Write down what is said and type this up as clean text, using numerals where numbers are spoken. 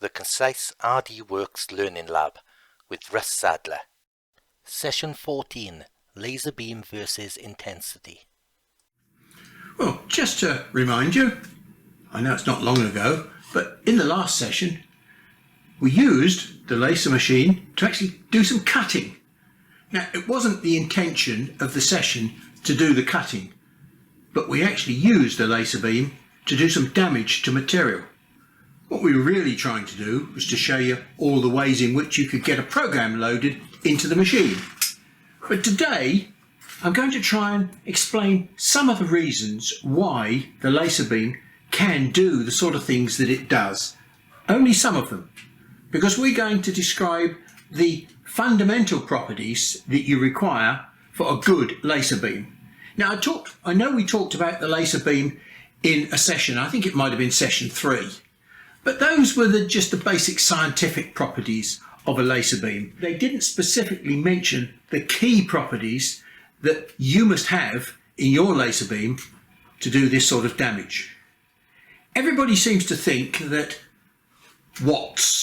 the Concise RDWorks Learning Lab with Russ Sadler. Session 14, Laser Beam versus Intensity. Well, just to remind you, I know it's not long ago, but in the last session we used the laser machine to actually do some cutting. Now, it wasn't the intention of the session to do the cutting, but we actually used the laser beam to do some damage to material. What we were really trying to do was to show you all the ways in which you could get a program loaded into the machine. But today I'm going to try and explain some of the reasons why the laser beam can do the sort of things that it does. Only some of them, because we're going to describe the fundamental properties that you require for a good laser beam. Now, I know we talked about the laser beam in a session, I think it might have been session 3, but those were just the basic scientific properties of a laser beam. They didn't specifically mention the key properties that you must have in your laser beam to do this sort of damage. Everybody seems to think that watts